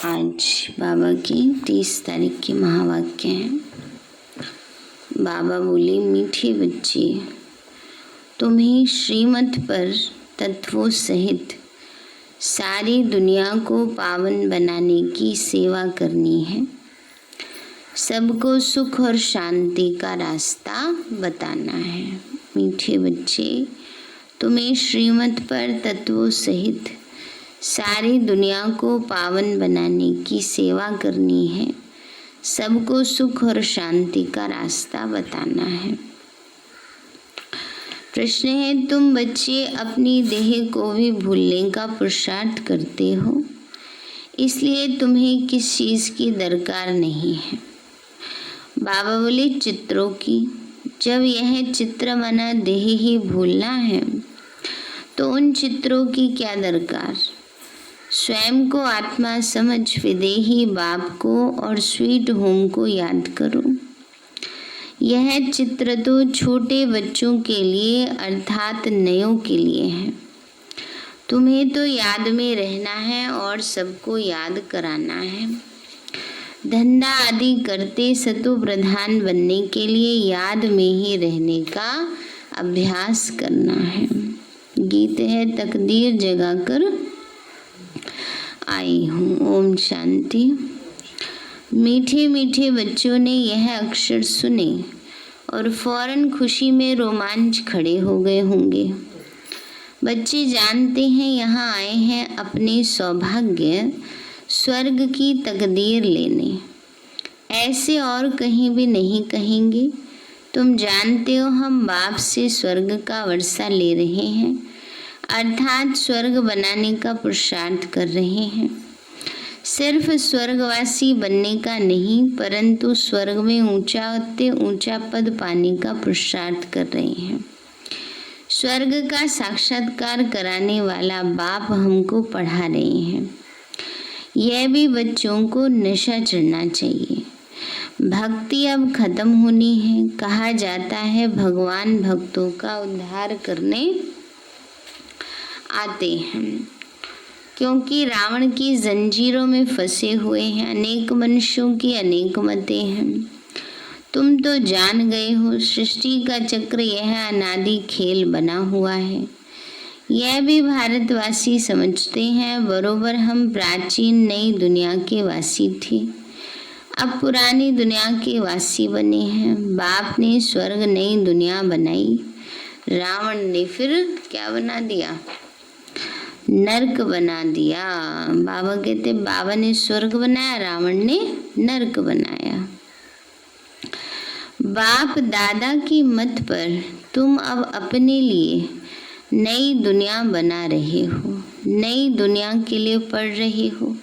आज बाबा की 30 तारीख के महावाक्य हैं। बाबा बोले, मीठे बच्चे, तुम्हें श्रीमत पर तत्वों सहित सारी दुनिया को पावन बनाने की सेवा करनी है। सबको सुख और शांति का रास्ता बताना है। मीठे बच्चे, तुम्हें श्रीमत पर तत्वों सहित सारी दुनिया को पावन बनाने की सेवा करनी है। सबको सुख और शांति का रास्ता बताना है। प्रश्न है, तुम बच्चे अपनी देह को भी भूलने का पुरुषार्थ करते हो, इसलिए तुम्हें किस चीज़ की दरकार नहीं है। बाबा बोले, चित्रों की। जब यह चित्र मना देह ही भूलना है तो उन चित्रों की क्या दरकार। स्वयं को आत्मा समझ विदेही बाप को और स्वीट होम को याद करो। यह चित्र तो छोटे बच्चों के लिए अर्थात नयों के लिए है। तुम्हें तो याद में रहना है और सबको याद कराना है। धंधा आदि करते सतो प्रधान बनने के लिए याद में ही रहने का अभ्यास करना है। गीत है, तकदीर जगाकर आई हूँ। ओम शांति। मीठे मीठे बच्चों ने यह अक्षर सुने और फौरन खुशी में रोमांच खड़े हो गए होंगे। बच्चे जानते हैं यहाँ आए हैं अपने सौभाग्य स्वर्ग की तकदीर लेने। ऐसे और कहीं भी नहीं कहेंगे। तुम जानते हो हम बाप से स्वर्ग का वर्षा ले रहे हैं, अर्थात स्वर्ग बनाने का पुरुषार्थ कर रहे हैं। सिर्फ स्वर्गवासी बनने का नहीं, परंतु स्वर्ग में ऊंचा पद पाने का पुरुषार्थ कर रहे हैं। स्वर्ग का साक्षात्कार कराने वाला बाप हमको पढ़ा रहे हैं। यह भी बच्चों को नशा चढ़ना चाहिए। भक्ति अब खत्म होनी है। कहा जाता है भगवान भक्तों का उद्धार करने आते हैं, क्योंकि रावण की जंजीरों में फंसे हुए हैं। अनेक मनुष्यों की अनेक मतें हैं। तुम तो जान गए हो सृष्टि का चक्र यह अनादि खेल बना हुआ है। यह भी भारतवासी समझते हैं। बरोबर हम प्राचीन नई दुनिया के वासी थे, अब पुरानी दुनिया के वासी बने हैं। बाप ने स्वर्ग नई दुनिया बनाई, रावण ने फिर क्या बना दिया, नरक बना दिया। बाबा कहते बाबा ने स्वर्ग बनाया, रावण ने नरक बनाया। बाप दादा की मत पर तुम अब अपने लिए नई दुनिया बना रहे हो, नई दुनिया के लिए पढ़ रहे हो।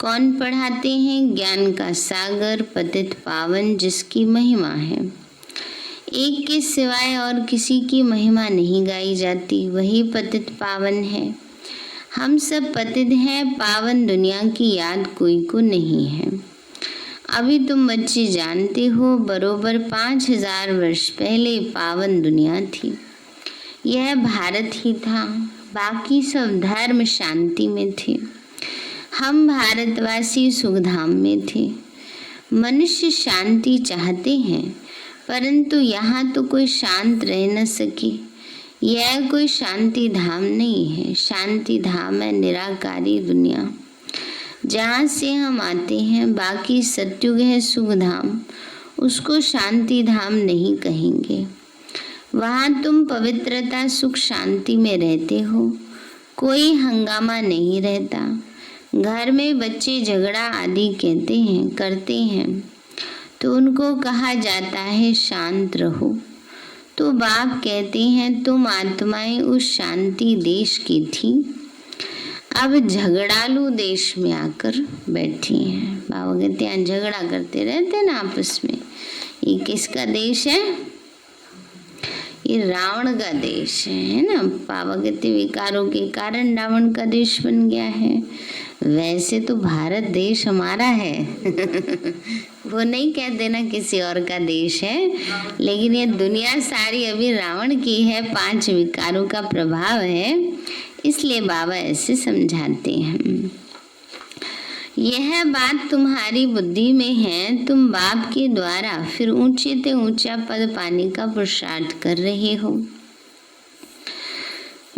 कौन पढ़ाते हैं? ज्ञान का सागर पतित पावन, जिसकी महिमा है। एक के सिवाय और किसी की महिमा नहीं गाई जाती, वही पतित पावन है। हम सब पतित हैं, पावन दुनिया की याद कोई को नहीं है। अभी तुम बच्चे जानते हो, बरोबर 5000 वर्ष पहले पावन दुनिया थी। यह भारत ही था, बाकी सब धर्म शांति में थे। हम भारतवासी सुखधाम में थे। मनुष्य शांति चाहते हैं, परंतु यहाँ तो कोई शांत रह न सके। यह कोई शांति धाम नहीं है। शांति धाम है निराकारी दुनिया, जहाँ से हम आते हैं। बाकी सत्युग है सुखधाम, उसको शांति धाम नहीं कहेंगे। वहाँ तुम पवित्रता सुख शांति में रहते हो, कोई हंगामा नहीं रहता। घर में बच्चे झगड़ा आदि करते हैं तो उनको कहा जाता है शांत रहो। तो बाप कहते हैं तुम आत्माएं उस शांति देश की थी, अब झगड़ालू देश में आकर बैठी हैं। बाबा कहते हैं झगड़ा करते रहते ना आपस में। ये किसका देश है? ये रावण का देश है ना। बाबा कहते विकारों के कारण रावण का देश बन गया है। वैसे तो भारत देश हमारा है वो नहीं कहते ना किसी और का देश है, लेकिन ये दुनिया सारी अभी रावण की है। 5 विकारों का प्रभाव है, इसलिए बाबा ऐसे समझाते हैं। यह बात तुम्हारी बुद्धि में है, तुम बाप के द्वारा फिर ऊंचे से ऊंचा पद पाने का पुरुषार्थ कर रहे हो।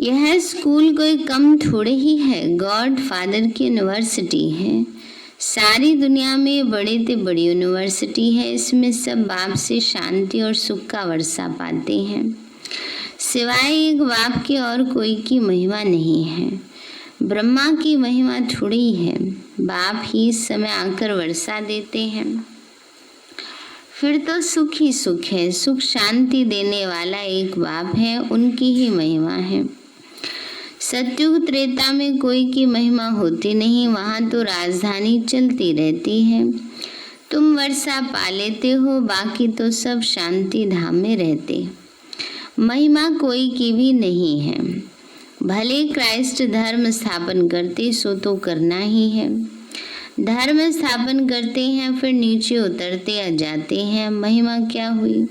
यह स्कूल कोई कम थोड़े ही है, गॉड फादर की यूनिवर्सिटी है। सारी दुनिया में बड़े से बड़ी यूनिवर्सिटी है। इसमें सब बाप से शांति और सुख का वर्षा पाते हैं। सिवाय एक बाप के और कोई की महिमा नहीं है। ब्रह्मा की महिमा थोड़ी है, बाप ही इस समय आकर वर्षा देते हैं। फिर तो सुख ही सुख है। सुख शांति देने वाला एक बाप है, उनकी ही महिमा है। सतयुग त्रेता में कोई की महिमा होती नहीं, वहाँ तो राजधानी चलती रहती है। तुम वर्षा पा लेते हो, बाकी तो सब शांति धाम में रहते। महिमा कोई की भी नहीं है। भले क्राइस्ट धर्म स्थापन करते, सो तो करना ही है। धर्म स्थापन करते हैं, फिर नीचे उतरते आ जाते हैं। महिमा क्या हुई?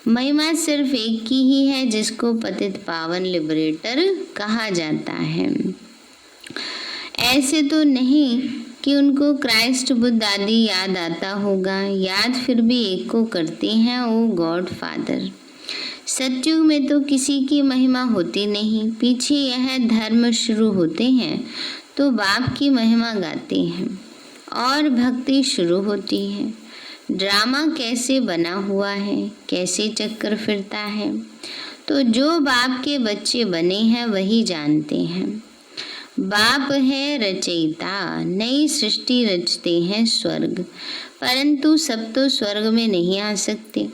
महिमा सिर्फ एक की ही है, जिसको पतित पावन लिबरेटर कहा जाता है। ऐसे तो नहीं कि उनको क्राइस्ट बुद्ध आदि याद आता होगा। याद फिर भी एक को करते हैं, वो गॉड फादर। सतयुग में तो किसी की महिमा होती नहीं। पीछे यह धर्म शुरू होते हैं तो बाप की महिमा गाते हैं और भक्ति शुरू होती है। ड्रामा कैसे बना हुआ है, कैसे चक्कर फिरता है, तो जो बाप के बच्चे बने हैं वही जानते हैं। बाप है रचयिता, नई सृष्टि रचते हैं स्वर्ग, परंतु सब तो स्वर्ग में नहीं आ सकते।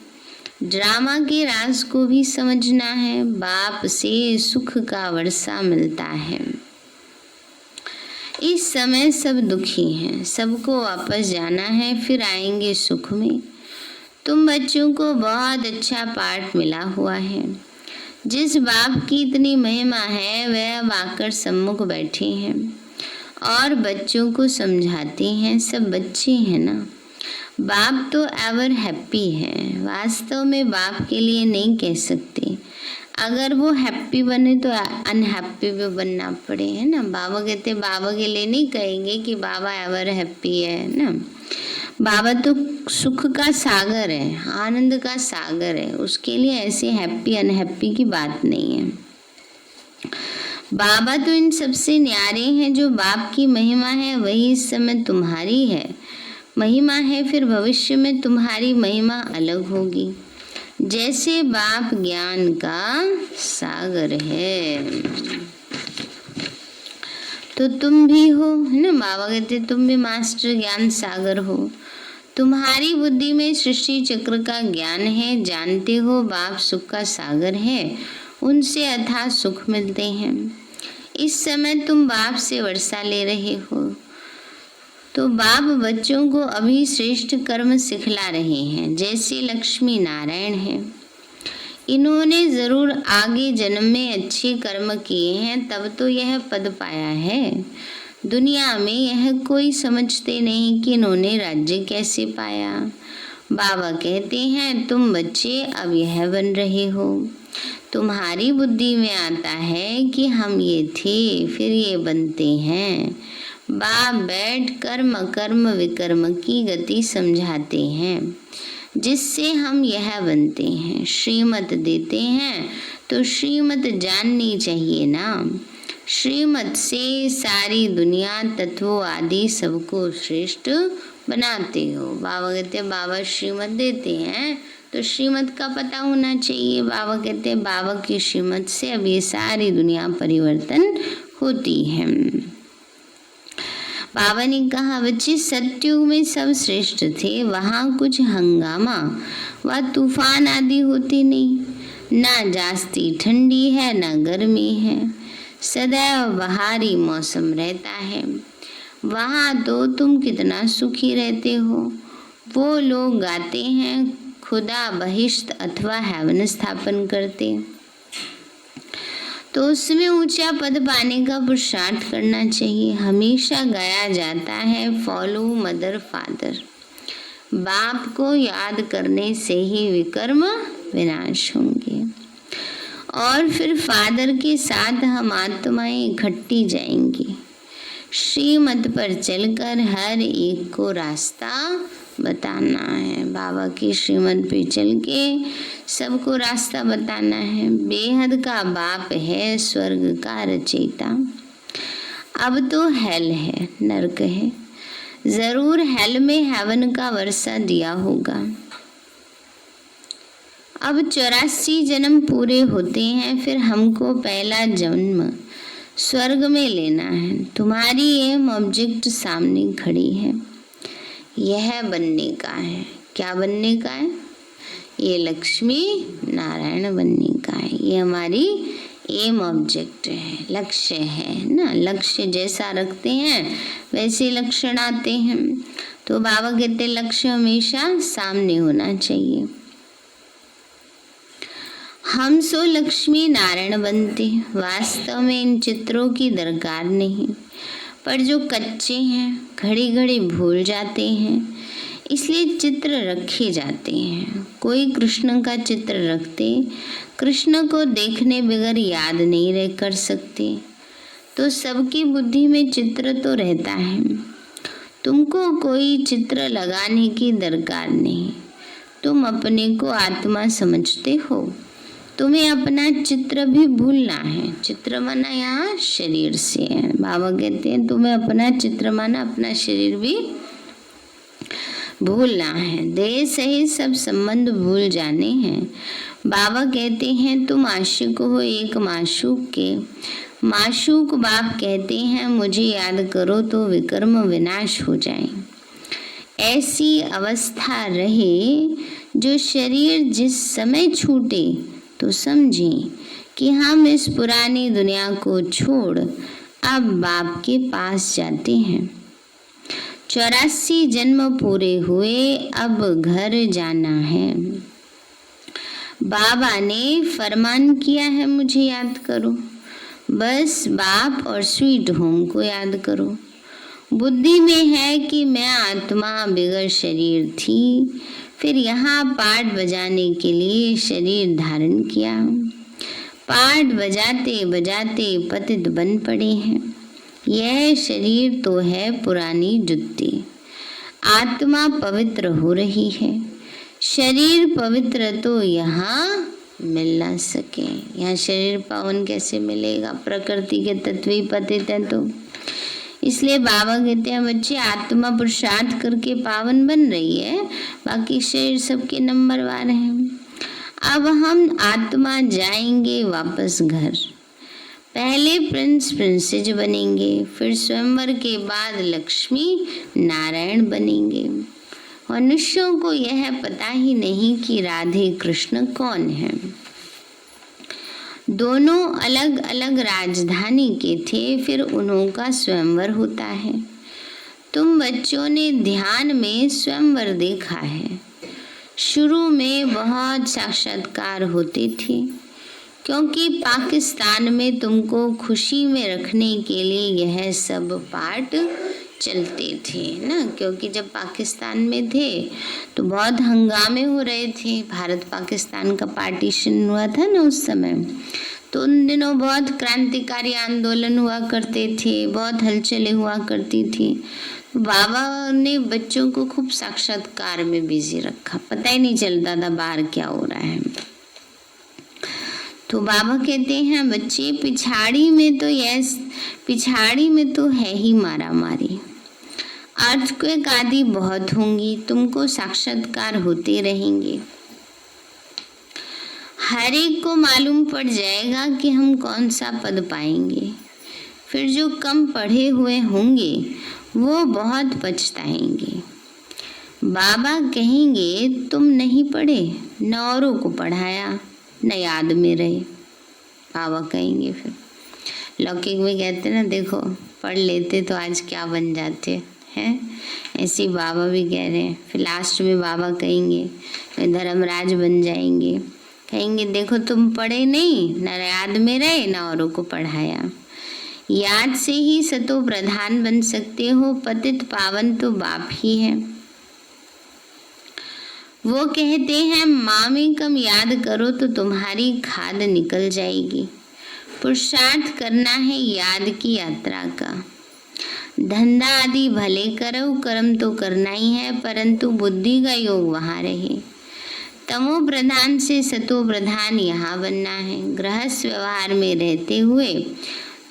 ड्रामा के राज को भी समझना है। बाप से सुख का वर्षा मिलता है। इस समय सब दुखी हैं, सबको वापस जाना है, फिर आएंगे सुख में। तुम बच्चों को बहुत अच्छा पाठ मिला हुआ है। जिस बाप की इतनी महिमा है, वह अब आकर सम्मुख बैठे हैं और बच्चों को समझाते हैं। सब बच्चे हैं ना। बाप तो एवर हैप्पी है। वास्तव में बाप के लिए नहीं कह सकते। अगर वो हैप्पी बने तो अनहैप्पी भी बनना पड़े, है ना। बाबा कहते, बाबा के लिए नहीं कहेंगे कि बाबा एवर हैप्पी है ना। बाबा तो सुख का सागर है, आनंद का सागर है। उसके लिए ऐसे हैप्पी अनहैप्पी की बात नहीं है। बाबा तो इन सबसे न्यारे हैं। जो बाप की महिमा है वही इस समय तुम्हारी है महिमा है, फिर भविष्य में तुम्हारी महिमा अलग होगी। जैसे बाप ज्ञान का सागर है तो तुम भी हो, है ना। बाबा कहते तुम भी मास्टर ज्ञान सागर हो। तुम्हारी बुद्धि में सृष्टि चक्र का ज्ञान है। जानते हो बाप सुख का सागर है, उनसे अथाह सुख मिलते हैं। इस समय तुम बाप से वर्षा ले रहे हो, तो बाप बच्चों को अभी श्रेष्ठ कर्म सिखला रहे हैं। जैसे लक्ष्मी नारायण हैं, इन्होंने जरूर आगे जन्म में अच्छे कर्म किए हैं, तब तो यह पद पाया है। दुनिया में यह कोई समझते नहीं कि इन्होंने राज्य कैसे पाया। बाबा कहते हैं तुम बच्चे अब यह बन रहे हो। तुम्हारी बुद्धि में आता है कि हम ये थे, फिर ये बनते हैं। बाप बैठ कर्म कर्म विकर्म की गति समझाते हैं, जिससे हम यह बनते हैं। श्रीमत देते हैं तो श्रीमत जाननी चाहिए ना। श्रीमत से सारी दुनिया तत्वों आदि सबको श्रेष्ठ बनाते हो। बाबा कहते हैं बाबा श्रीमत देते हैं तो श्रीमत का पता होना चाहिए। बाबा कहते हैं बाबा की श्रीमत से अब ये सारी दुनिया परिवर्तन होती है। बाबा ने कहा बच्चे सतयुग में सब श्रेष्ठ थे। वहाँ कुछ हंगामा व तूफान आदि होती नहीं। ना जास्ती ठंडी है ना गर्मी है, सदैव बहारी मौसम रहता है। वहाँ तो तुम कितना सुखी रहते हो। वो लोग गाते हैं खुदा बहिश्त अथवा हेवन स्थापन करते, तो उसमें ऊंचा पद पाने का पुरुषार्थ करना चाहिए। हमेशा गाया जाता है फॉलो मदर फादर। बाप को याद करने से ही विकर्म विनाश होंगे और फिर फादर के साथ हम आत्माएं इकट्ठी जाएंगी। श्रीमत पर चलकर हर एक को रास्ता बताना है। बाबा की श्रीमत पे चल के सबको रास्ता बताना है। बेहद का बाप है स्वर्ग का रचयिता। अब तो हेल है, नरक है। जरूर हेल में हेवन का वर्षा दिया होगा। अब 84 जन्म पूरे होते हैं, फिर हमको पहला जन्म स्वर्ग में लेना है। तुम्हारी एम ऑब्जेक्ट सामने खड़ी है, यह बनने का है। क्या बनने का है? ये लक्ष्मी नारायण बनने का है। ये हमारी एम ऑब्जेक्ट है, लक्ष्य है ना। लक्ष्य जैसा रखते हैं वैसे लक्षण आते हैं। तो बाबा कहते लक्ष्य हमेशा सामने होना चाहिए। हम सो लक्ष्मी नारायण बनते। वास्तव में इन चित्रों की दरकार नहीं, पर जो कच्चे हैं घड़ी घड़ी भूल जाते हैं, इसलिए चित्र रखे जाते हैं। कोई कृष्ण का चित्र रखते, कृष्ण को देखने बगैर याद नहीं रह कर सकते। तो सबकी बुद्धि में चित्र तो रहता है, तुमको कोई चित्र लगाने की दरकार नहीं। तुम अपने को आत्मा समझते हो, तुम्हें अपना चित्र भी भूलना है। चित्र माना यहाँ शरीर से है। बाबा कहते हैं तुम्हें अपना चित्र माना अपना शरीर भी भूलना है। देह सहित सब संबंध भूल जाने हैं। बाबा कहते हैं तुम आशिक हो एक माशूक के। माशूक बाप कहते हैं मुझे याद करो तो विकर्म विनाश हो जाए। ऐसी अवस्था रहे जो शरीर जिस समय छूटे तो समझें कि हम इस पुरानी दुनिया को छोड़ अब बाप के पास जाते हैं। 84 जन्म पूरे हुए, अब घर जाना है। बाबा ने फरमान किया है मुझे याद करो। बस बाप और स्वीट होम को याद करो। बुद्धि में है कि मैं आत्मा बिगर शरीर थी, फिर यहाँ पाठ बजाने के लिए शरीर धारण किया। पाठ बजाते बजाते पतित बन पड़े हैं। यह शरीर तो है पुरानी जुत्ती। आत्मा पवित्र हो रही है, शरीर पवित्र तो यहाँ मिल ना सके। यहाँ शरीर पावन कैसे मिलेगा? प्रकृति के तत्व ही पतित हैं। तो इसलिए बाबा कहते हैं बच्चे आत्मा पुरुषार्थ करके पावन बन रही है, बाकी शरीर सबके नंबरवार हैं। अब हम आत्मा जाएंगे वापस घर। पहले प्रिंस प्रिंसेस बनेंगे, फिर स्वयंवर के बाद लक्ष्मी नारायण बनेंगे। मनुष्यों को यह पता ही नहीं कि राधे कृष्ण कौन है। दोनों अलग अलग राजधानी के थे, फिर उन्हों का स्वयंवर होता है। तुम बच्चों ने ध्यान में स्वयंवर देखा है। शुरू में बहुत साक्षात्कार होते थे, क्योंकि पाकिस्तान में तुमको खुशी में रखने के लिए यह सब पाठ चलते थे ना। क्योंकि जब पाकिस्तान में थे तो बहुत हंगामे हो रहे थे। भारत पाकिस्तान का पार्टीशन हुआ था ना उस समय, तो उन दिनों बहुत क्रांतिकारी आंदोलन हुआ करते थे, बहुत हलचलें हुआ करती थी। बाबा ने बच्चों को खूब साक्षात्कार में बिजी रखा, पता ही नहीं चलता था बाहर क्या हो रहा है। तो बाबा कहते हैं बच्चे पिछाड़ी में तो है ही मारा मारी। अर्थक्वेक आदि बहुत होंगी, तुमको साक्षात्कार होते रहेंगे। हर एक को मालूम पड़ जाएगा कि हम कौन सा पद पाएंगे। फिर जो कम पढ़े हुए होंगे वो बहुत पछताएंगे। बाबा कहेंगे तुम नहीं पढ़े, न औरों को पढ़ाया, न याद में रहे। बाबा कहेंगे फिर लौकिक में कहते ना, देखो पढ़ लेते तो आज क्या बन जाते हैं। ऐसे बाबा भी कह रहे हैं। फिर लास्ट में बाबा कहेंगे वे धर्मराज बन जाएंगे। कहेंगे देखो तुम पढ़े नहीं, न याद में रहे, न औरों को पढ़ाया। याद से ही सतो प्रधान बन सकते हो। पतित पावन तो बाप ही है। वो कहते हैं माँ में कम याद करो तो तुम्हारी खाद निकल जाएगी। पुरुषार्थ करना है याद की यात्रा का। धंधा आदि भले करो, कर्म तो करना ही है, परंतु बुद्धि का योग वहाँ रहे। तमो प्रधान से सतो प्रधान यहाँ बनना है। गृहस्थ व्यवहार में रहते हुए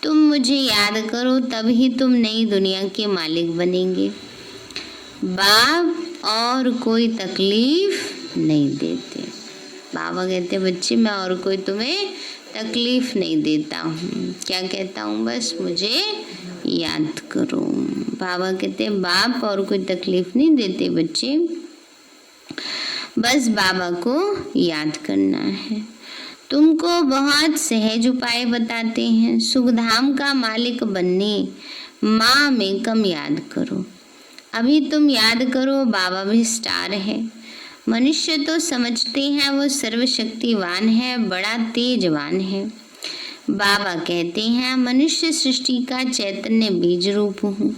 तुम मुझे याद करो, तब ही तुम नई दुनिया के मालिक बनेंगे। बाप और कोई तकलीफ नहीं देते। बाबा कहते बच्चे मैं और कोई तुम्हें तकलीफ नहीं देता हूँ, क्या कहता हूँ, बस मुझे याद करो। बाबा कहते बाप और कोई तकलीफ नहीं देते बच्चे, बस बाबा को याद करना है। तुमको बहुत सहज उपाय बताते हैं। सुखधाम का मालिक बनने माँ में कम याद करो। अभी तुम याद करो, बाबा भी स्टार है। मनुष्य तो समझते हैं वो सर्वशक्तिवान है, बड़ा तेजवान है। बाबा कहते हैं मनुष्य सृष्टि का चैतन्य बीज रूप हूँ।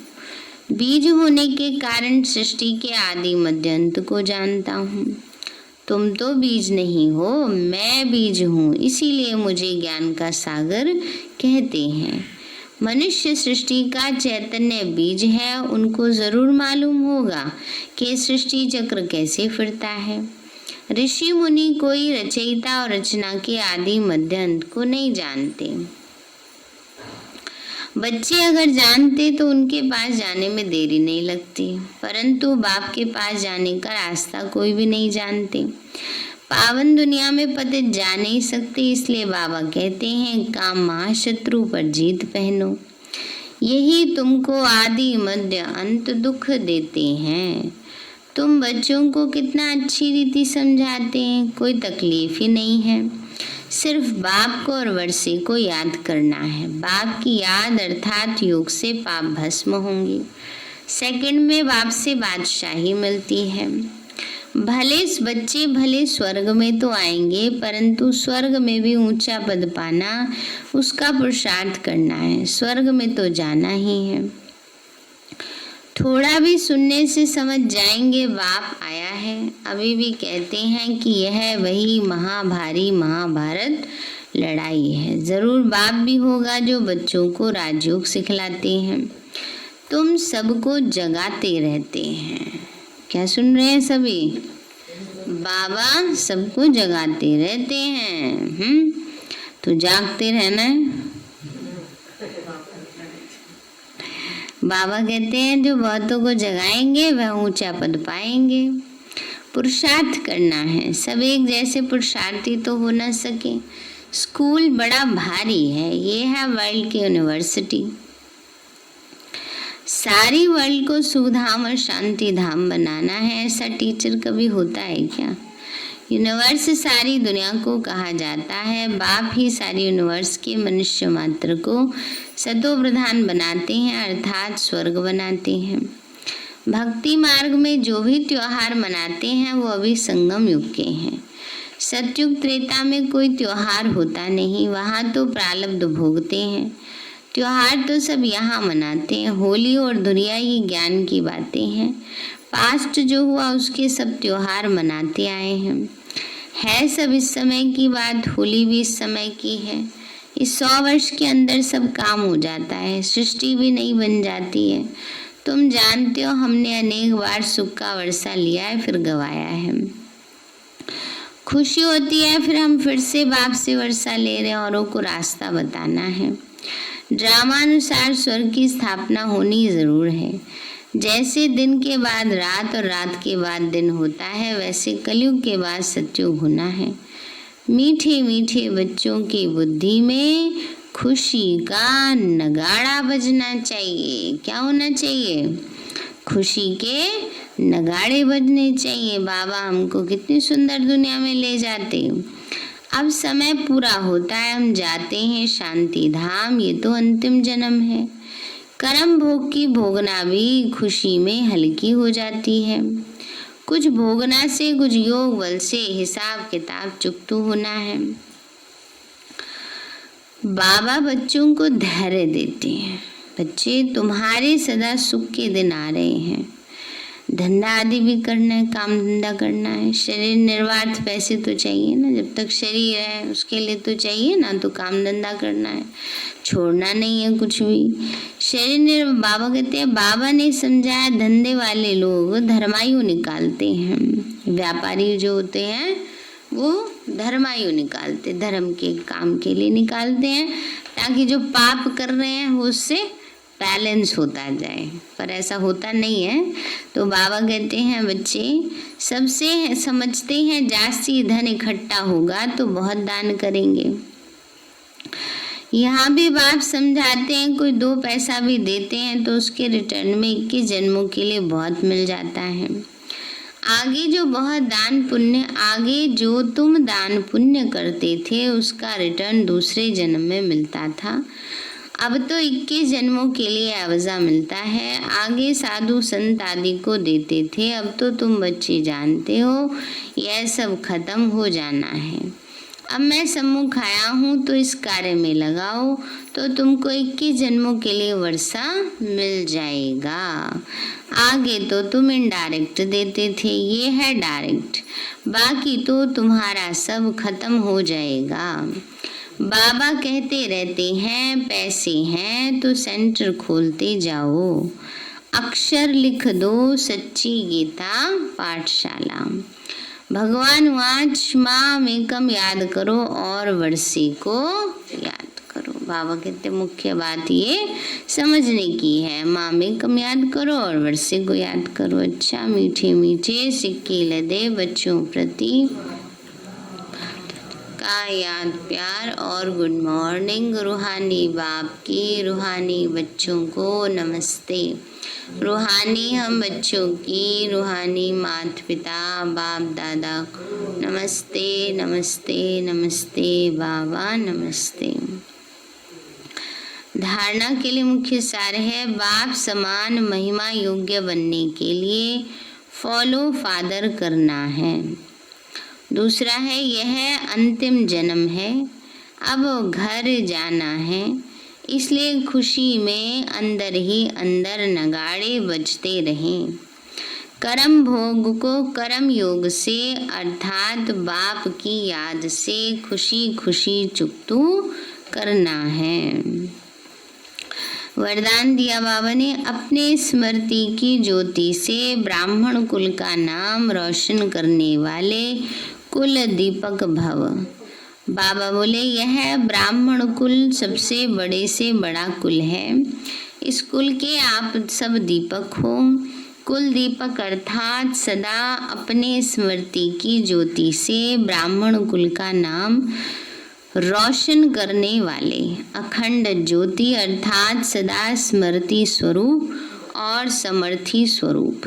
बीज होने के कारण सृष्टि के आदि मध्य अंत को जानता हूँ। तुम तो बीज नहीं हो, मैं बीज हूँ, इसीलिए मुझे ज्ञान का सागर कहते हैं। मनुष्य सृष्टि का चैतन्य बीज है, उनको जरूर मालूम होगा कि सृष्टि चक्र कैसे फिरता है। ऋषि मुनि कोई रचयिता और रचना के आदि मध्य अंत को नहीं जानते। बच्चे अगर जानते तो उनके पास जाने में देरी नहीं लगती, परंतु बाप के पास जाने का रास्ता कोई भी नहीं जानते। पावन दुनिया में पतित जा नहीं सकते, इसलिए बाबा कहते हैं काम महाशत्रु पर जीत पहनो। यही तुमको आदि मध्य अंत दुख देते हैं। तुम बच्चों को कितना अच्छी रीति समझाते हैं, कोई तकलीफ ही नहीं है। सिर्फ बाप को और वर्षे को याद करना है। बाप की याद अर्थात योग से पाप भस्म होंगे। सेकंड में बाप से बादशाही मिलती है। भले बच्चे भले स्वर्ग में तो आएंगे, परंतु स्वर्ग में भी ऊंचा पद पाना, उसका पुरुषार्थ करना है। स्वर्ग में तो जाना ही है। थोड़ा भी सुनने से समझ जाएंगे बाप आया है। अभी भी कहते हैं कि यह वही महाभारी महाभारत लड़ाई है। जरूर बाप भी होगा जो बच्चों को राजयोग सिखलाते हैं। तुम सबको जगाते रहते हैं। क्या सुन रहे हैं सभी? बाबा सबको जगाते रहते हैं। तो जागते रहना है। बाबा कहते हैं जो बहुतों को जगाएंगे वह ऊंचा पद पाएंगे। पुरुषार्थ करना है। सब एक जैसे पुरुषार्थी तो हो न सके। स्कूल बड़ा भारी है, ये है वर्ल्ड की यूनिवर्सिटी। सारी वर्ल्ड को सुखधाम और शांति धाम बनाना है, ऐसा टीचर कभी होता है क्या? यूनिवर्स सारी दुनिया को कहा जाता है। बाप ही सारी यूनिवर्स के मनुष्य मात्र को सतो प्रधान बनाते हैं, अर्थात स्वर्ग बनाते हैं। भक्ति मार्ग में जो भी त्योहार मनाते हैं वो अभी संगम युग के हैं। सतयुग त्रेता में कोई त्योहार होता नहीं, वहाँ तो प्रारब्ध भोगते हैं। त्योहार तो सब यहाँ मनाते हैं। होली और धुरिया ये ज्ञान की बातें हैं। पास्ट जो हुआ उसके सब त्योहार मनाते आए हैं। है सब इस समय की बात, होली भी इस समय की है। इस 100 वर्ष के अंदर सब काम हो जाता है, सृष्टि भी नहीं बन जाती है। तुम जानते हो हमने अनेक बार सुख का वर्षा लिया है, फिर गवाया है। खुशी होती है, फिर हम फिर से बाप से वर्षा ले रहे हैं, औरों को रास्ता बताना है। ड्रामानुसार स्वर्ग की स्थापना होनी जरूर है। जैसे दिन के बाद रात और रात के बाद दिन होता है, वैसे कलयुग के बाद सतयुग होना है। मीठे मीठे बच्चों की बुद्धि में खुशी का नगाड़ा बजना चाहिए। क्या होना चाहिए? खुशी के नगाड़े बजने चाहिए। बाबा हमको कितनी सुंदर दुनिया में ले जाते। अब समय पूरा होता है, हम जाते हैं शांति धाम। ये तो अंतिम जन्म है। कर्म भोग की भोगना भी खुशी में हल्की हो जाती है। कुछ भोगना से, कुछ योग बल से हिसाब किताब चुकतू होना है। बाबा बच्चों को धैर्य देते हैं। बच्चे तुम्हारे सदा सुख के दिन आ रहे हैं। धंधा आदि भी करना है, काम धंधा करना है। शरीर निर्वार्थ पैसे तो चाहिए ना, जब तक शरीर है उसके लिए तो चाहिए ना, तो काम धंधा करना है, छोड़ना नहीं है कुछ भी। शरीर बाबा कहते हैं, बाबा ने समझाया धंधे वाले लोग धर्मायु निकालते हैं, व्यापारी जो होते हैं वो धर्मायु निकालते, धर्म के काम के लिए निकालते हैं, ताकि जो पाप कर रहे हैं वो उससे बैलेंस होता जाए, पर ऐसा होता नहीं है। तो बाबा कहते हैं, बच्चे सबसे समझते हैं जास्ती धन इकट्ठा होगा तो बहुत दान करेंगे। यहाँ भी बाप समझाते हैं, कोई 2 पैसा भी देते हैं तो उसके रिटर्न में 21 जन्मों के लिए बहुत मिल जाता है। आगे जो तुम दान पुण्य करते थे उसका रिटर्न दूसरे जन्म में मिलता था। अब तो 21 जन्मों के लिए आवजा मिलता है। आगे साधु संत आदि को देते थे, अब तो तुम बच्चे जानते हो यह सब खत्म हो जाना है। अब मैं सम्मुख आया हूँ तो इस कार्य में लगाओ, तो तुमको 21 जन्मों के लिए वर्षा मिल जाएगा। आगे तो तुम इनडायरेक्ट देते थे, ये है डायरेक्ट, बाकी तो तुम्हारा सब खत्म हो जाएगा। बाबा कहते रहते हैं, पैसे हैं तो सेंटर खोलते जाओ, अक्षर लिख दो सच्ची गीता पाठशाला। भगवान वाच माम एकम याद करो और वर्षे को याद करो। बाबा कहते मुख्य बात ये समझने की है, माम एकम याद करो और वर्षे को याद करो। अच्छा, मीठे मीठे सिक्के लदे बच्चों प्रति का याद प्यार और गुड मॉर्निंग। रूहानी बाप की रूहानी बच्चों को नमस्ते। रूहानी हम बच्चों की रूहानी माता पिता बाप दादा को नमस्ते नमस्ते नमस्ते बाबा नमस्ते। धारणा के लिए मुख्य सार है, बाप समान महिमा योग्य बनने के लिए फॉलो फादर करना है। दूसरा है, यह अंतिम जन्म है, अब घर जाना है, इसलिए खुशी में अंदर ही अंदर नगाड़े बजते रहें। कर्म भोग को कर्म योग से अर्थात बाप की याद से खुशी खुशी चुकतू करना है। वरदान दिया बाबा ने, अपने स्मृति की ज्योति से ब्राह्मण कुल का नाम रोशन करने वाले कुल दीपक भव। बाबा बोले, यह ब्राह्मण कुल सबसे बड़े से बड़ा कुल है, इस कुल के आप सब दीपक हो। कुल दीपक अर्थात सदा अपने स्मृति की ज्योति से ब्राह्मण कुल का नाम रोशन करने वाले। अखंड ज्योति अर्थात सदा स्मृति स्वरूप और समर्थी स्वरूप।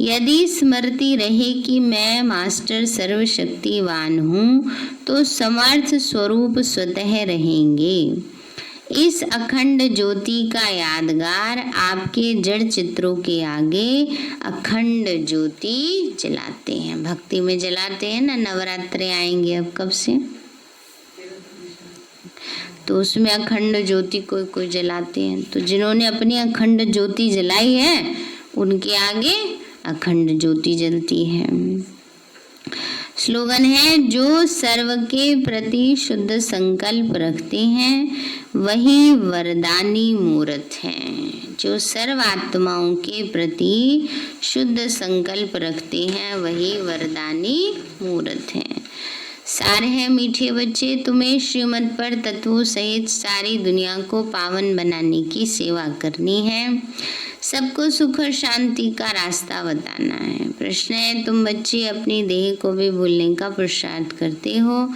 यदि स्मृति रहे कि मैं मास्टर सर्वशक्तिवान हूँ तो समर्थ स्वरूप स्वतः रहेंगे। इस अखंड ज्योति का यादगार आपके जड़ चित्रों के आगे अखंड ज्योति जलाते हैं। भक्ति में जलाते हैं ना, नवरात्रे आएंगे अब कब से, तो उसमें अखंड ज्योति कोई कोई जलाते हैं। तो जिन्होंने अपनी अखंड ज्योति जलाई है उनके आगे अखंड ज्योति जलती है। स्लोगन है, जो सर्व के प्रति शुद्ध संकल्प रखते हैं वही वरदानी मूर्त हैं। जो सर्व आत्माओं के प्रति शुद्ध संकल्प रखते हैं वही वरदानी मूर्त हैं। सार है, मीठे बच्चे, तुम्हें श्रीमत पर तत्वों सहित सारी दुनिया को पावन बनाने की सेवा करनी है, सबको सुख और शांति का रास्ता बताना है। प्रश्न है, तुम बच्चे अपनी देह को भी भूलने का पुरुषार्थ करते हो,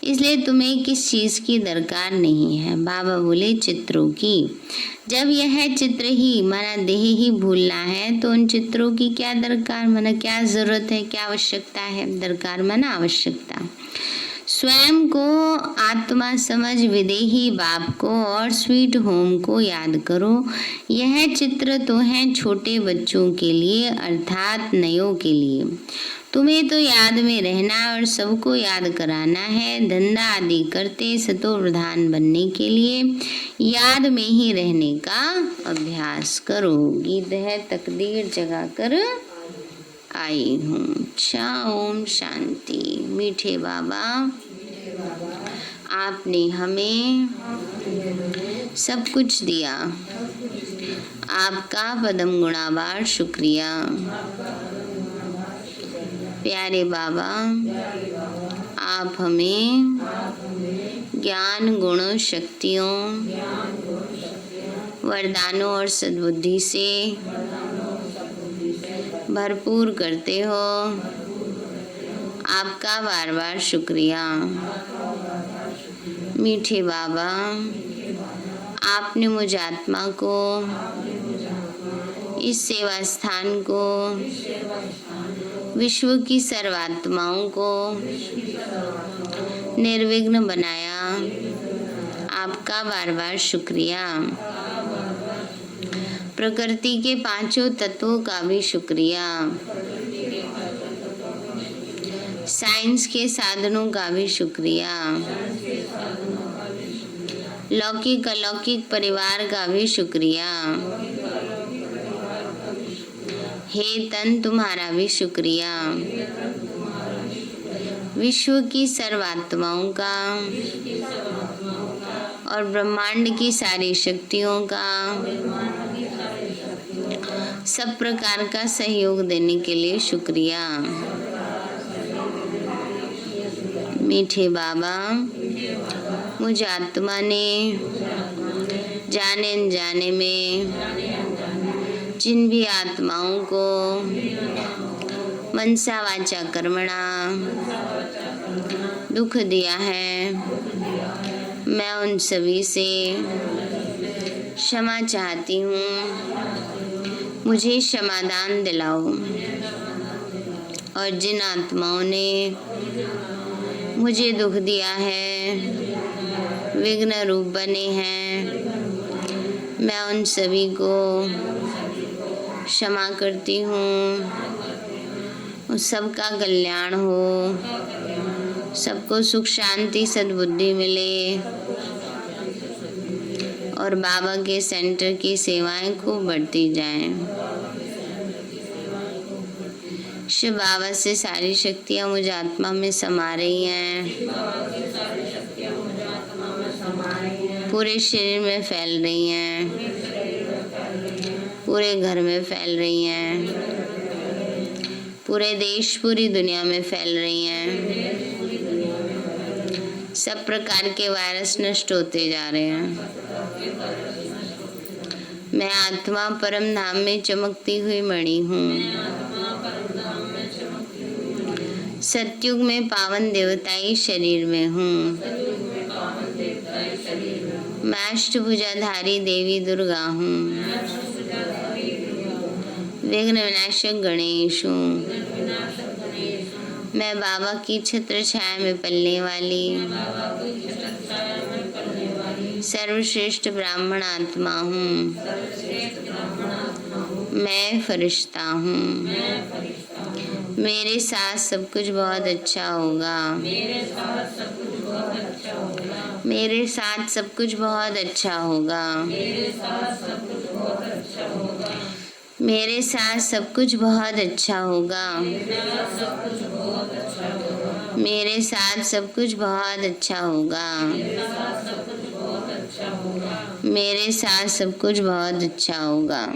इसलिए तुम्हें किस चीज़ की दरकार नहीं है। बाबा बोले, चित्रों की। जब यह चित्र ही माना देह ही भूलना है तो उन चित्रों की क्या दरकार, माना क्या जरूरत है, क्या आवश्यकता है। दरकार माना आवश्यकता। स्वयं को आत्मा समझ विदेही बाप को और स्वीट होम को याद करो। यह चित्र तो हैं छोटे बच्चों के लिए अर्थात नयों के लिए। तुम्हें तो याद में रहना और सबको याद कराना है। धंधा आदि करते सतो प्रधान बनने के लिए याद में ही रहने का अभ्यास करो। गीत है, तकदीर जगा कर आई हूँ। अच्छा, ओम शांति। मीठे बाबा, आपने हमें सब कुछ दिया। आपका पदम गुणावार शुक्रिया। प्यारे बाबा, आप हमें ज्ञान, गुणों, शक्तियों, वरदानों और सद्बुद्धि से भरपूर करते हो। आपका बार बार शुक्रिया। मीठे बाबा, आपने मुझ आत्मा को, इस सेवा स्थान को, विश्व की सर्वात्माओं को निर्विघ्न बनाया। आपका बार बार शुक्रिया। प्रकृति के पांचों तत्वों का भी शुक्रिया। साइंस के साधनों का भी शुक्रिया। लौकिक अलौकिक परिवार का भी शुक्रिया। हे तन, तुम्हारा भी शुक्रिया। विश्व की सर्वात्माओं का और ब्रह्मांड की सारी शक्तियों का सब प्रकार का सहयोग देने के लिए शुक्रिया। मीठे बाबा, मुझ आत्मा ने जाने अनजाने में जिन भी आत्माओं को मनसा वाचा कर्मणा दुख दिया है, मैं उन सभी से क्षमा चाहती हूँ। मुझे क्षमादान दिलाओ। और जिन आत्माओं ने मुझे दुख दिया है, विघ्न रूप बने हैं, मैं उन सभी को क्षमा करती हूँ। उस सबका कल्याण हो, सबको सुख शांति सद्बुद्धि मिले और बाबा के सेंटर की सेवाएं खूब बढ़ती जाएं। शिव बाबा से सारी शक्तियाँ मुझ आत्मा में समा रही हैं, पूरे शरीर में फैल रही हैं, पूरे घर में फैल रही हैं, पूरे देश पूरी दुनिया में फैल रही हैं। सब प्रकार के वायरस नष्ट होते जा रहे हैं। मैं आत्मा परम धाम में चमकती हुई मणि हूँ। सतयुग में पावन देवताई शरीर में हूँ। मैं अष्टभुजाधारी देवी दुर्गा हूँ। विघ्न विनाशक गणेश हूँ। मैं बाबा की छत्र छाया में पलने वाली सर्वश्रेष्ठ ब्राह्मण आत्मा हूँ। मैं फरिश्ता हूँ। मेरे साथ सब कुछ बहुत अच्छा होगा। मेरे साथ सब कुछ बहुत अच्छा होगा। मेरे साथ सब कुछ बहुत अच्छा होगा। मेरे साथ सब कुछ बहुत अच्छा होगा। मेरे साथ सब कुछ बहुत अच्छा होगा।